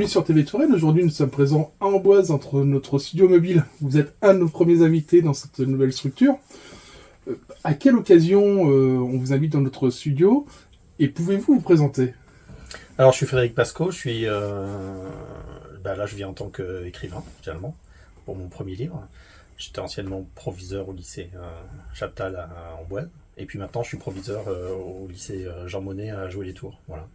bienvenue sur TV Touraine. Aujourd'hui, nous sommes présents à Amboise, entre notre studio mobile. Vous êtes un de nos premiers invités dans cette nouvelle structure. À quelle occasion on vous invite dans notre studio et pouvez-vous vous présenter? Alors, je suis Frédéric Pasco, je suis là, je vis en tant qu'écrivain, finalement, pour mon premier livre. J'étais anciennement proviseur au lycée Chaptal à Amboise. Et puis maintenant, je suis proviseur au lycée Jean Monnet à Joué-les-Tours. Voilà.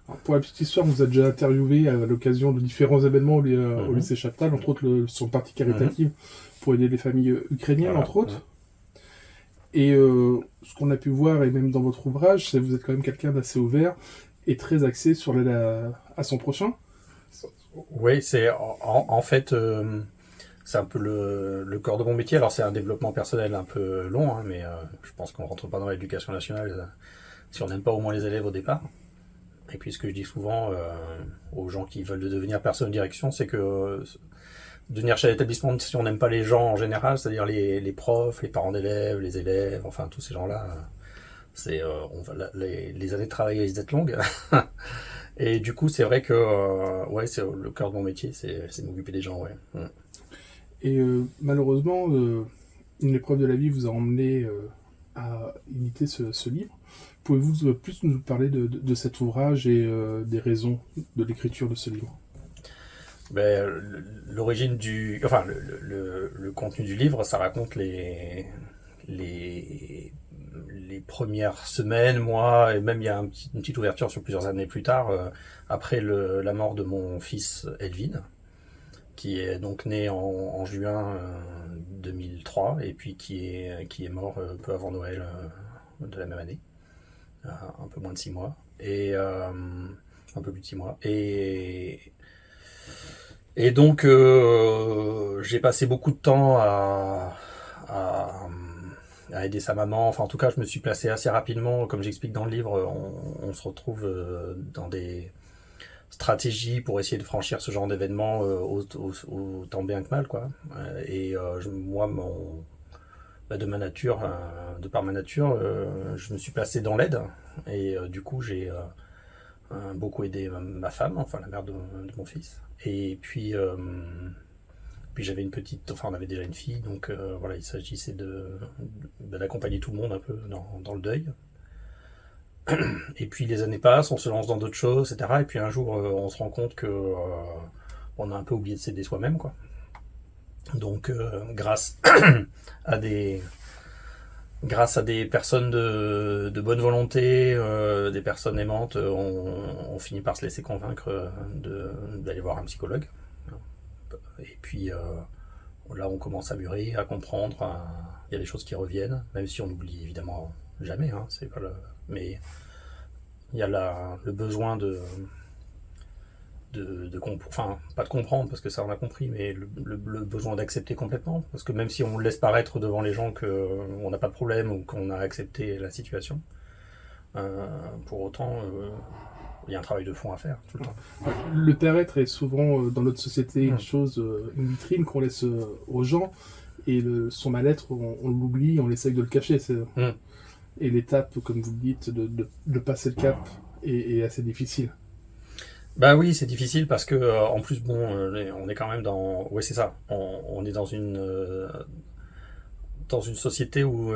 Alors, pour la petite histoire, on vous a déjà interviewé à l'occasion de différents événements au lycée Chaptal, entre autres sur le parti caritatif pour aider les familles ukrainiennes, Voilà. entre autres. Et ce qu'on a pu voir, et même dans votre ouvrage, c'est que vous êtes quand même quelqu'un d'assez ouvert et très axé sur l'aide à son prochain. Oui, c'est en fait, c'est un peu le cœur de mon métier. Alors, c'est un développement personnel un peu long, hein, mais je pense qu'on ne rentre pas dans l'éducation nationale si on n'aime pas au moins les élèves au départ. Et puis, ce que je dis souvent aux gens qui veulent devenir personne de direction, c'est que devenir chef d'établissement, si on n'aime pas les gens en général, c'est-à-dire les profs, les parents d'élèves, les élèves, enfin tous ces gens-là, les années de travail risquent d'être longues. Et du coup, c'est vrai que c'est le cœur de mon métier, c'est m'occuper des gens, ouais. Et malheureusement, une épreuve de la vie vous a emmené à éditer ce livre. Pouvez-vous plus nous parler de cet ouvrage et des raisons de l'écriture de ce livre? L'origine le contenu du livre, ça raconte les premières semaines, mois, et même il y a une petite ouverture sur plusieurs années plus tard, après la mort de mon fils Elvin, qui est donc né en juin 2003, et puis qui est mort peu avant Noël de la même année, un peu moins de 6 mois, et un peu plus de 6 mois, et donc j'ai passé beaucoup de temps à aider sa maman. Enfin, en tout cas, je me suis placé assez rapidement. Comme j'explique dans le livre, on se retrouve dans des stratégies pour essayer de franchir ce genre d'événement autant bien que mal, quoi. Moi, de ma nature, de par ma nature, je me suis placé dans l'aide. Et du coup, j'ai beaucoup aidé ma femme, enfin la mère de mon fils. Et puis j'avais on avait déjà une fille, donc voilà, il s'agissait d'accompagner tout le monde un peu dans le deuil. Et puis les années passent, on se lance dans d'autres choses, etc. Et puis un jour, on se rend compte que on a un peu oublié de s'aider soi-même, quoi. Donc grâce à des personnes de bonne volonté, des personnes aimantes, on finit par se laisser convaincre d'aller voir un psychologue. Et puis là, on commence à mûrir, à comprendre. Il y a des choses qui reviennent, même si on n'oublie évidemment jamais. Hein, c'est pas mais il y a le besoin enfin, pas de comprendre, parce que ça on a compris, mais le besoin d'accepter complètement. Parce que même si on laisse paraître devant les gens qu'on n'a pas de problème ou qu'on a accepté la situation, pour autant, il y a un travail de fond à faire tout le temps. Le paraître est souvent dans notre société une vitrine qu'on laisse aux gens, et son mal-être, on l'oublie, on essaye de le cacher. Et l'étape, comme vous le dites, de passer le cap est assez difficile. Bah oui, c'est difficile parce que en plus, on est quand même dans. Oui, c'est ça. On est dans une société où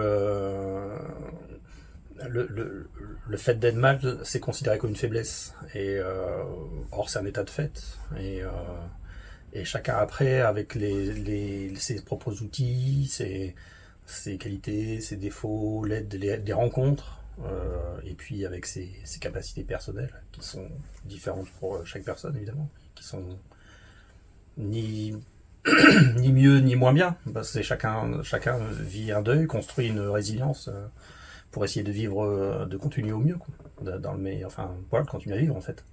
le fait d'être mal, c'est considéré comme une faiblesse. Et or, c'est un état de fait. Et chacun après, avec ses propres outils, ses qualités, ses défauts, l'aide des rencontres, et puis avec ses capacités personnelles, qui sont différentes pour chaque personne, évidemment, qui sont ni mieux ni moins bien, parce que chacun vit un deuil, construit une résilience pour essayer de vivre, de continuer au mieux, quoi. De continuer à vivre, en fait.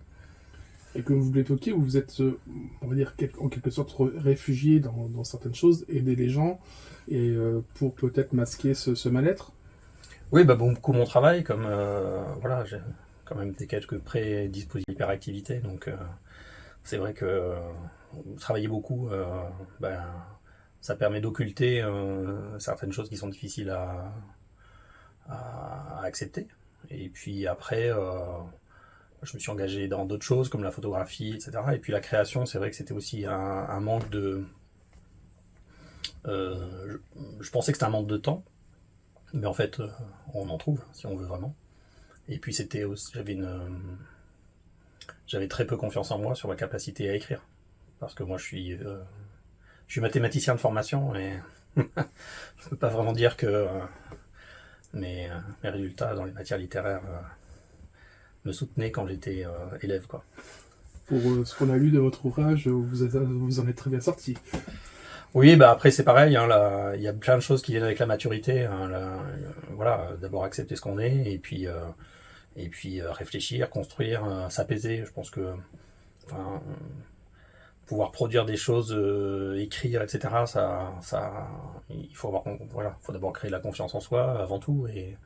Et comme vous l'évoquiez, vous êtes, on va dire, en quelque sorte réfugié dans certaines choses, aider les gens, et pour peut-être masquer ce mal-être. Oui, beaucoup mon travail, comme j'ai quand même quelques prédispositions d'hyperactivité, donc c'est vrai que travailler beaucoup, ça permet d'occulter certaines choses qui sont difficiles à accepter. Et puis après, je me suis engagé dans d'autres choses comme la photographie, etc. Et puis la création, c'est vrai que c'était aussi un manque de... je pensais que c'était un manque de temps, mais en fait, on en trouve si on veut vraiment. Et puis c'était aussi, j'avais très peu confiance en moi sur ma capacité à écrire, parce que moi je suis mathématicien de formation et je peux pas vraiment dire que mes résultats dans les matières littéraires me soutenaient quand j'étais élève, quoi. Pour ce qu'on a lu de votre ouvrage, vous en êtes très bien sorti. Oui, bah après c'est pareil, hein, il y a plein de choses qui viennent avec la maturité. Hein, voilà, d'abord accepter ce qu'on est, et puis réfléchir, construire, s'apaiser. Je pense que enfin, pouvoir produire des choses, écrire, etc. Il faut faut d'abord créer la confiance en soi avant tout, et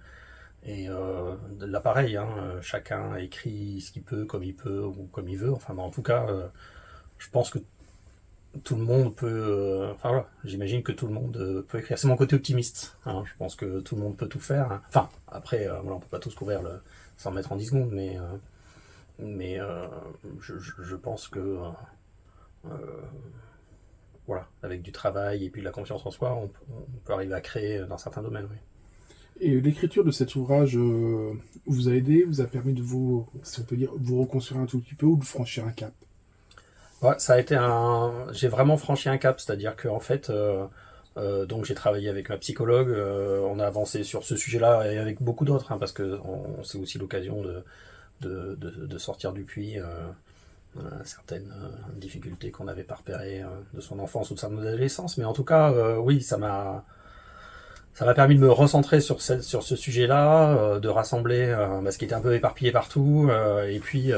là pareil, hein, chacun écrit ce qu'il peut, comme il peut ou comme il veut. Enfin, en tout cas, je pense que tout le monde peut. Enfin voilà, j'imagine que tout le monde peut écrire. C'est mon côté optimiste. Hein, je pense que tout le monde peut tout faire. Hein. Enfin, après, voilà, on peut pas tous couvrir sans mettre en 10 secondes, mais je pense que voilà, avec du travail et puis de la confiance en soi, on peut arriver à créer dans certains domaines. Oui. Et l'écriture de cet ouvrage vous a aidé, vous a permis de vous, si on peut dire, vous reconstruire un tout petit peu ou de franchir un cap? Ouais, j'ai vraiment franchi un cap, c'est-à-dire que en fait, donc j'ai travaillé avec ma psychologue, on a avancé sur ce sujet-là et avec beaucoup d'autres, hein, parce que c'est aussi l'occasion de sortir du puits certaines difficultés qu'on avait pas repérées de son enfance ou de son adolescence. Mais en tout cas, oui, ça m'a permis de me recentrer sur ce sujet-là, de rassembler ce qui était un peu éparpillé partout, et puis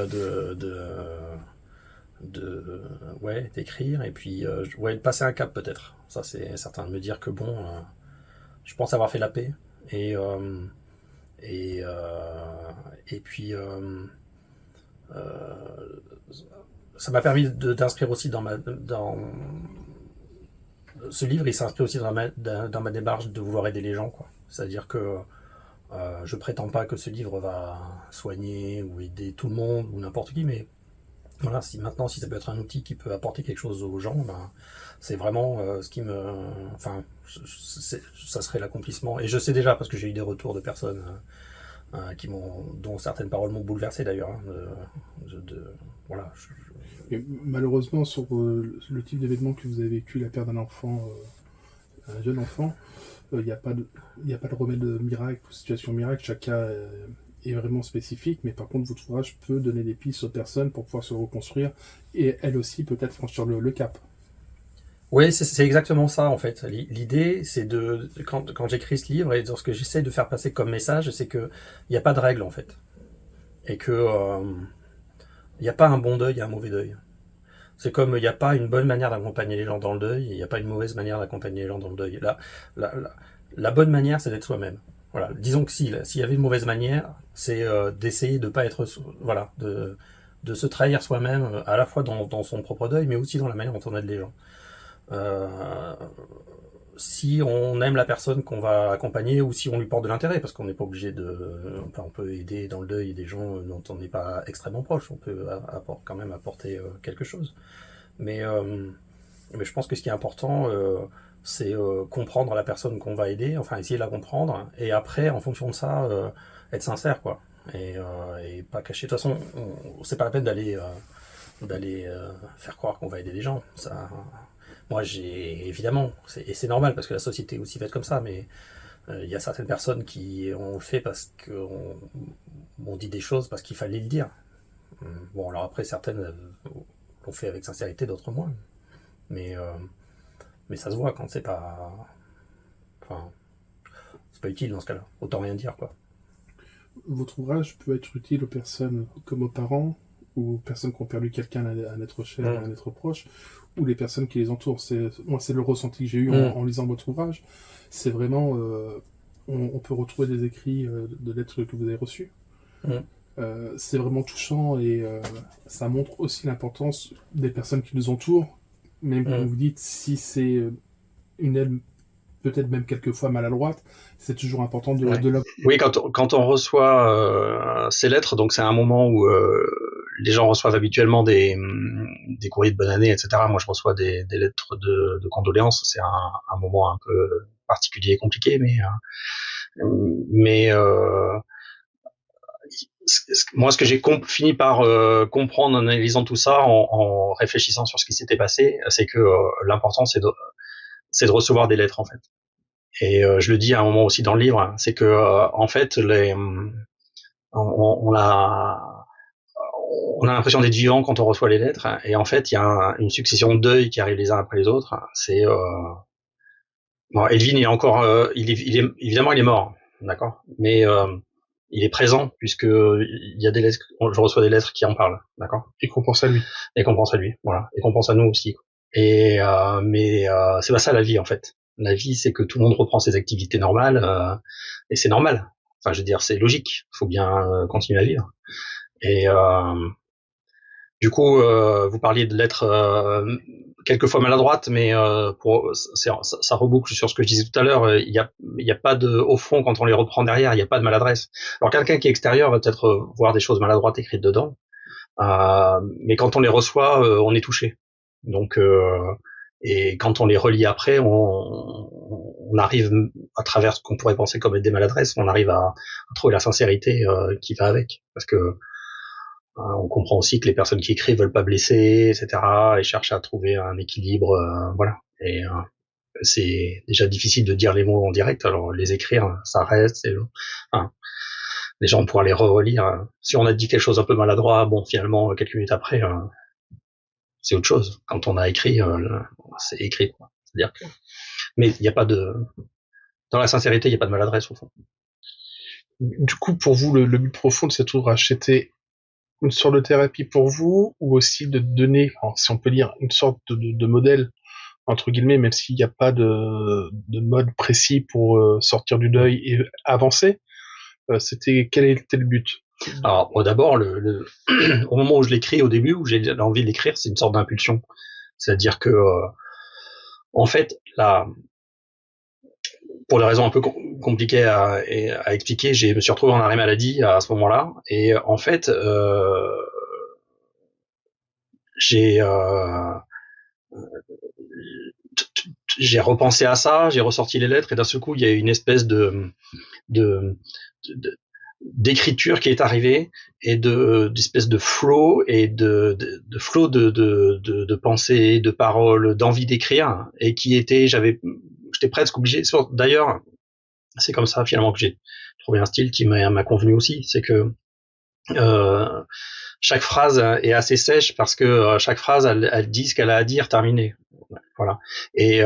d'écrire, et puis de passer un cap peut-être. Ça c'est certain, de me dire que bon, je pense avoir fait la paix, et puis ça m'a permis d'inscrire aussi dans ce livre, il s'inscrit aussi dans ma démarche de vouloir aider les gens, quoi. C'est-à-dire que je prétends pas que ce livre va soigner ou aider tout le monde ou n'importe qui, mais voilà, si ça peut être un outil qui peut apporter quelque chose aux gens, ben, c'est vraiment ce qui me... Enfin, ça serait l'accomplissement. Et je sais déjà, parce que j'ai eu des retours de personnes dont certaines paroles m'ont bouleversé d'ailleurs. Hein, voilà. Et malheureusement, sur le type d'événement que vous avez vécu, la perte d'un enfant, un jeune enfant, il n'y a pas de remède miracle ou situation miracle. Chaque cas est vraiment spécifique, mais par contre, votre ouvrage peut donner des pistes aux personnes pour pouvoir se reconstruire et elles aussi peut-être franchir le cap. Oui, c'est exactement ça en fait. L'idée, c'est quand j'écris ce livre et ce que j'essaie de faire passer comme message, c'est que il n'y a pas de règle en fait, et que il n'y a pas un bon deuil et un mauvais deuil. C'est comme il n'y a pas une bonne manière d'accompagner les gens dans le deuil, et il n'y a pas une mauvaise manière d'accompagner les gens dans le deuil. La bonne manière, c'est d'être soi-même. Voilà. Disons que s'il y avait une mauvaise manière, c'est d'essayer de pas être, voilà, de se trahir soi-même à la fois dans son propre deuil, mais aussi dans la manière dont on aide les gens. Si on aime la personne qu'on va accompagner, ou si on lui porte de l'intérêt, parce qu'on n'est pas obligé on peut aider dans le deuil des gens dont on n'est pas extrêmement proche, on peut quand même apporter quelque chose. Mais je pense que ce qui est important, c'est comprendre la personne qu'on va aider, enfin essayer de la comprendre, et après, en fonction de ça, être sincère, quoi. Et pas cacher. De toute façon, c'est pas la peine d'aller faire croire qu'on va aider les gens. Ça, moi, évidemment, et c'est normal parce que la société est aussi faite comme ça, mais il y a certaines personnes qui ont fait parce qu'on dit des choses parce qu'il fallait le dire. Bon, alors après, certaines l'ont fait avec sincérité, d'autres moins. Mais ça se voit quand c'est pas... Enfin, c'est pas utile dans ce cas-là. Autant rien dire, quoi. Votre ouvrage peut être utile aux personnes comme aux parents, ou aux personnes qui ont perdu quelqu'un, un être cher, un être proche, ou les personnes qui les entourent. Moi, c'est le ressenti que j'ai eu en lisant votre ouvrage. C'est vraiment... on peut retrouver des écrits de lettres que vous avez reçues. C'est vraiment touchant, et ça montre aussi l'importance des personnes qui nous entourent. Même comme vous dites, si c'est une aide peut-être même quelquefois maladroite, c'est toujours important de la... Oui, quand on reçoit ces lettres, donc c'est un moment où les gens reçoivent habituellement des courriers de bonne année, etc. Moi, je reçois des lettres de condoléances. C'est un moment un peu particulier et compliqué, mais moi, ce que j'ai fini par comprendre en analysant tout ça, en réfléchissant sur ce qui s'était passé, c'est que l'important, c'est de recevoir des lettres, en fait. Et je le dis à un moment aussi dans le livre, c'est que en fait, on a l'impression d'être vivant quand on reçoit les lettres, et en fait, il y a une succession de deuils qui arrivent les uns après les autres. C'est bon, Elvin, il est encore, évidemment, il est mort, d'accord, mais il est présent puisque il y a des lettres, je reçois des lettres qui en parlent, d'accord. Et qu'on pense à lui. Et qu'on pense à lui, voilà, et qu'on pense à nous aussi. Et mais c'est pas ça la vie en fait. La vie, c'est que tout le monde reprend ses activités normales, et c'est normal. Enfin, je veux dire, c'est logique. Faut bien continuer à vivre. Et du coup, vous parliez de lettres quelquefois maladroites, mais ça reboucle sur ce que je disais tout à l'heure. Il y a pas de, au fond, quand on les reprend derrière, il y a pas de maladresse. Alors quelqu'un qui est extérieur va peut-être voir des choses maladroites écrites dedans, mais quand on les reçoit, on est touché. Donc et quand on les relit après, on arrive, à travers ce qu'on pourrait penser comme être des maladresses, on arrive à trouver la sincérité qui va avec, parce que on comprend aussi que les personnes qui écrivent veulent pas blesser, etc., et cherchent à trouver un équilibre, voilà. Et c'est déjà difficile de dire les mots en direct, alors les écrire, ça reste. Enfin, les gens pourront les relire. Si on a dit quelque chose un peu maladroit, bon, finalement, quelques minutes après, c'est autre chose. Quand on a écrit, c'est écrit, quoi. C'est-à-dire que, mais il n'y a pas dans la sincérité, il n'y a pas de maladresse au fond. Du coup, pour vous, le but profond de cet ouvrage, c'était une sorte de thérapie pour vous, ou aussi de donner, alors, si on peut dire, une sorte de modèle, entre guillemets, même s'il n'y a pas de mode précis pour sortir du deuil et avancer, quel était le but? Alors, d'abord, au moment où je l'écris, au début, où j'ai envie de l'écrire, c'est une sorte d'impulsion. C'est-à-dire que, en fait, pour des raisons un peu compliquées à expliquer, je me suis retrouvé en arrêt maladie à ce moment-là, et en fait, j'ai repensé à ça, j'ai ressorti les lettres, et d'un seul coup, il y a une espèce d'écriture qui est arrivée, et d'espèce de flow, et de flow de pensée, de paroles, d'envie d'écrire, et j'étais presque obligé. D'ailleurs, c'est comme ça finalement que j'ai trouvé un style qui m'a convenu aussi, c'est que chaque phrase est assez sèche, parce que chaque phrase elle dit ce qu'elle a à dire, terminé. Voilà. Et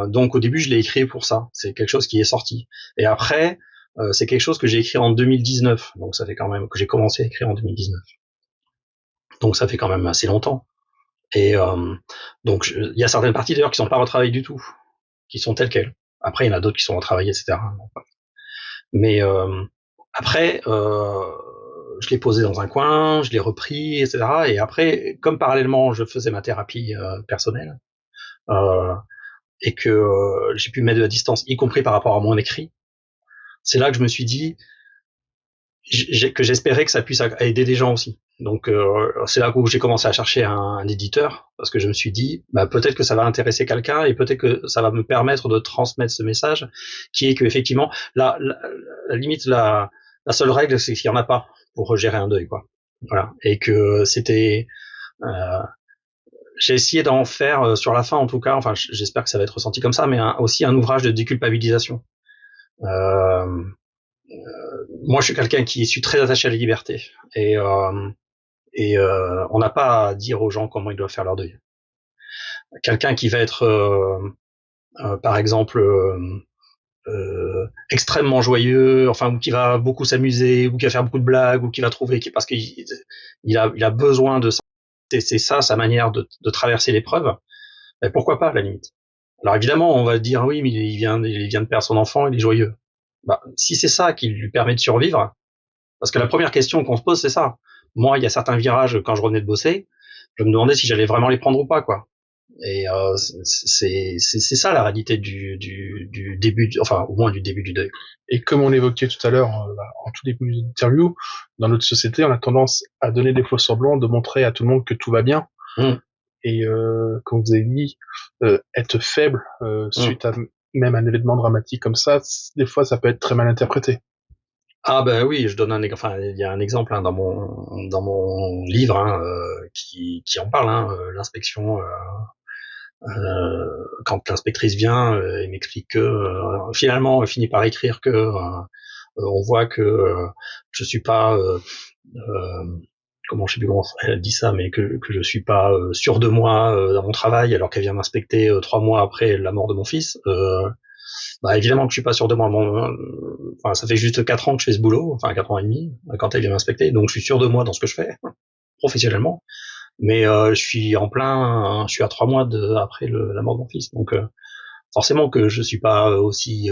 donc au début je l'ai écrit pour ça, c'est quelque chose qui est sorti. Et après c'est quelque chose que j'ai écrit en 2019, donc ça fait quand même que j'ai commencé à écrire en 2019. Donc ça fait quand même assez longtemps. Et donc il y a certaines parties d'ailleurs qui sont pas retravaillées du tout, qui sont telles quelles. Après il y en a d'autres qui sont retravaillées, etc. Mais après je l'ai posé dans un coin, je l'ai repris, etc. Et après, comme parallèlement je faisais ma thérapie personnelle, et que j'ai pu mettre de la distance, y compris par rapport à mon écrit, c'est là que je me suis dit que j'espérais que ça puisse aider des gens aussi. Donc c'est là où j'ai commencé à chercher un éditeur, parce que je me suis dit peut-être que ça va intéresser quelqu'un, et peut-être que ça va me permettre de transmettre ce message, qui est que effectivement la limite, la seule règle, c'est qu'il n'y en a pas pour gérer un deuil, quoi. Voilà. Et que c'était j'ai essayé d'en faire, sur la fin en tout cas, enfin j'espère que ça va être ressenti comme ça, mais aussi un ouvrage de déculpabilisation. Moi je suis quelqu'un qui suis très attaché à la liberté, et on n'a pas à dire aux gens comment ils doivent faire leur deuil. Quelqu'un qui va être par exemple extrêmement joyeux, enfin, ou qui va beaucoup s'amuser, ou qui va faire beaucoup de blagues, ou qui va trouver, parce qu'il a besoin de ça, c'est ça sa manière de traverser l'épreuve, mais pourquoi pas à la limite. Alors évidemment on va dire oui, mais il vient de perdre son enfant, il est joyeux. Si c'est ça qui lui permet de survivre, parce que la première question qu'on se pose, c'est ça. Moi, il y a certains virages, quand je revenais de bosser, je me demandais si j'allais vraiment les prendre ou pas, quoi. c'est ça la réalité du début, enfin au moins du début du deuil. Et comme on l'évoquait tout à l'heure en tout début de l'interview, dans notre société, on a tendance à donner des faux semblants, de montrer à tout le monde que tout va bien. Et comme vous avez dit, être faible suite à même un événement dramatique comme ça, des fois ça peut être très mal interprété. Ah ben oui, je donne il y a un exemple dans mon livre qui en parle, l'inspection. Quand l'inspectrice vient et m'explique que finalement elle finit par écrire que on voit que je suis pas je sais plus comment elle dit ça, mais que je suis pas sûr de moi dans mon travail, alors qu'elle vient m'inspecter 3 mois après la mort de mon fils. Évidemment que je suis pas sûr de moi. Ça fait juste 4 ans que je fais ce boulot, enfin 4 ans et demi, quand elle vient m'inspecter, donc je suis sûr de moi dans ce que je fais, professionnellement. Mais je suis à 3 mois après la mort de mon fils, donc forcément que je suis pas aussi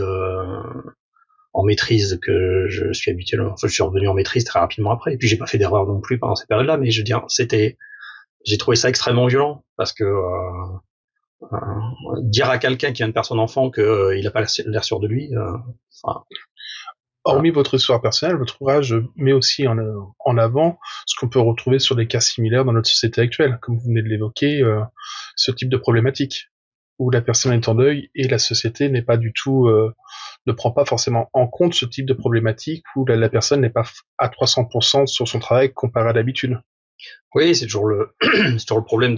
en maîtrise que je suis habituellement. Enfin, je suis revenu en maîtrise très rapidement après, et puis j'ai pas fait d'erreur non plus pendant cette période-là, mais je veux dire, j'ai trouvé ça extrêmement violent, parce que dire à quelqu'un qui vient de perdre son enfant qu'il a pas l'air sûr de lui, Hormis votre histoire personnelle, votre ouvrage met aussi en avant ce qu'on peut retrouver sur des cas similaires dans notre société actuelle, comme vous venez de l'évoquer, ce type de problématique, où la personne est en deuil et la société n'est pas du tout, ne prend pas forcément en compte ce type de problématique, où la personne n'est pas à 300% sur son travail comparé à d'habitude. Oui, c'est toujours le problème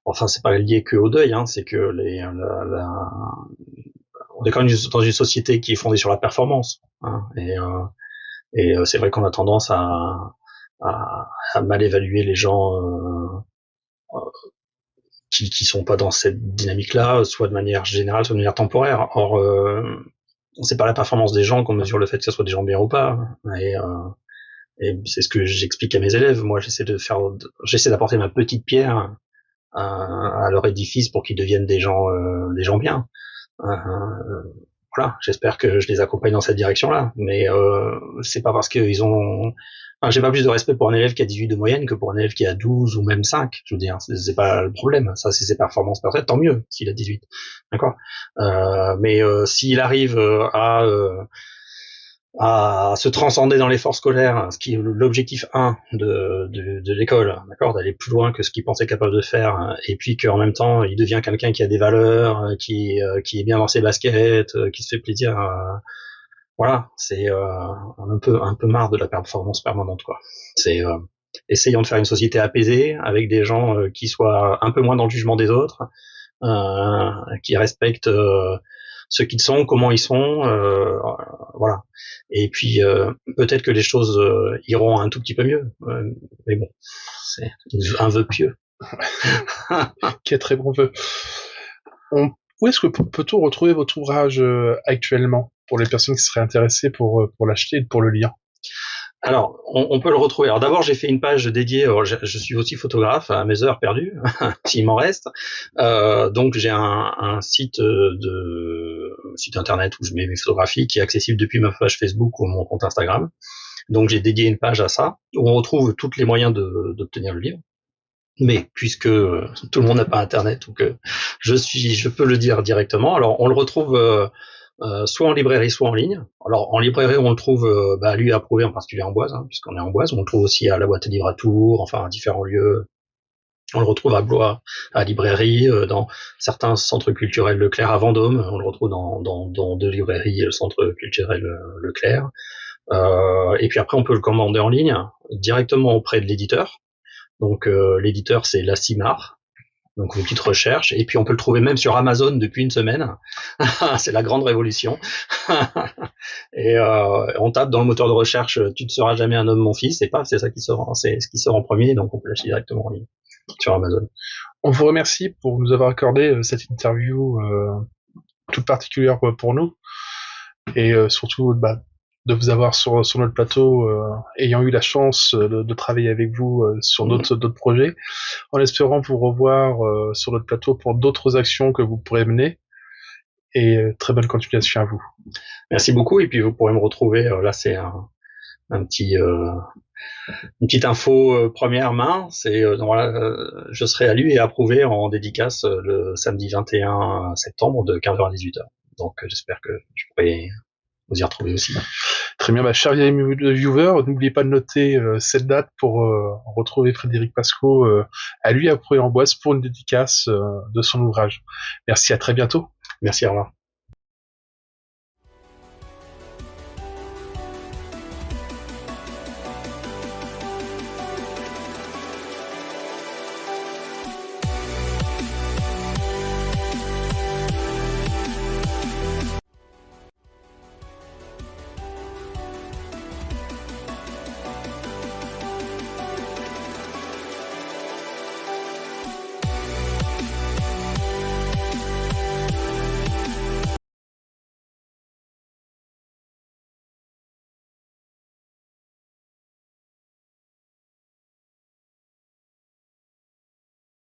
enfin, c'est pas lié que au deuil, c'est que on est quand même dans une société qui est fondée sur la performance, et c'est vrai qu'on a tendance à mal évaluer les gens qui sont pas dans cette dynamique-là, soit de manière générale, soit de manière temporaire. Or, c'est pas la performance des gens qu'on mesure le fait que ce soit des gens bien ou pas, et c'est ce que j'explique à mes élèves. Moi, j'essaie d'apporter ma petite pierre à leur édifice pour qu'ils deviennent des gens bien. Voilà, j'espère que je les accompagne dans cette direction-là, mais c'est pas parce qu'ils ont... j'ai pas plus de respect pour un élève qui a 18 de moyenne que pour un élève qui a 12 ou même 5, je veux dire, c'est pas le problème, ça c'est ses performances parfaites, tant mieux s'il a 18, d'accord, mais s'il arrive à se transcender dans l'effort scolaire, ce qui est l'objectif 1 de l'école, d'accord, d'aller plus loin que ce qu'il pensait capable de faire, et puis qu'en même temps il devient quelqu'un qui a des valeurs, qui est bien dans ses baskets, qui se fait plaisir, voilà, c'est un peu marre de la performance permanente, quoi. C'est essayons de faire une société apaisée avec des gens qui soient un peu moins dans le jugement des autres, qui respectent ce qu'ils sont, comment ils sont, voilà. Et puis peut-être que les choses iront un tout petit peu mieux, mais bon, c'est un vœu pieux. Qui est très bon vœu. Où est-ce que peut-on retrouver votre ouvrage actuellement, pour les personnes qui seraient intéressées pour l'acheter et pour le lire? Alors, on peut le retrouver. Alors d'abord, j'ai fait une page dédiée. Je suis aussi photographe à mes heures perdues, s'il m'en reste. Donc j'ai un site site internet où je mets mes photographies, qui est accessible depuis ma page Facebook ou mon compte Instagram. Donc j'ai dédié une page à ça, où on retrouve tous les moyens d'obtenir le livre. Mais puisque tout le monde n'a pas internet, ou que je peux le dire directement. Alors on le retrouve soit en librairie, soit en ligne. Alors en librairie, on le trouve lui approuvé, en particulier en Amboise, puisqu'on est en Amboise. On le trouve aussi à la boîte à livres à Tours, enfin à différents lieux. On le retrouve à Blois, à librairie, dans certains centres culturels Leclerc à Vendôme. On le retrouve dans 2 librairies, le centre culturel Leclerc. Et puis après, on peut le commander en ligne directement auprès de l'éditeur. Donc l'éditeur, c'est La Cimar. Donc une petite recherche, et puis on peut le trouver même sur Amazon depuis une semaine. C'est la grande révolution. Et on tape dans le moteur de recherche "tu ne seras jamais un homme, mon fils", et paf, c'est ça qui sort, c'est ce qui sort en premier, donc on peut l'acheter directement en ligne sur Amazon. On vous remercie pour nous avoir accordé cette interview toute particulière pour nous, et surtout de vous avoir sur notre plateau, ayant eu la chance de travailler avec vous sur d'autres projets, en espérant vous revoir sur notre plateau pour d'autres actions que vous pourrez mener, et très bonne continuation à vous. Merci beaucoup, et puis vous pourrez me retrouver, là c'est une petite info première main, c'est je serai lu et approuvé en dédicace le samedi 21 septembre de 15h à 18h. Donc j'espère que je pourrai vous y retrouver aussi. Très bien, chers viewers, n'oubliez pas de noter cette date pour retrouver Frédéric Pascot à lui approuvé en Boisse pour une dédicace de son ouvrage. Merci, à très bientôt. Merci, au revoir.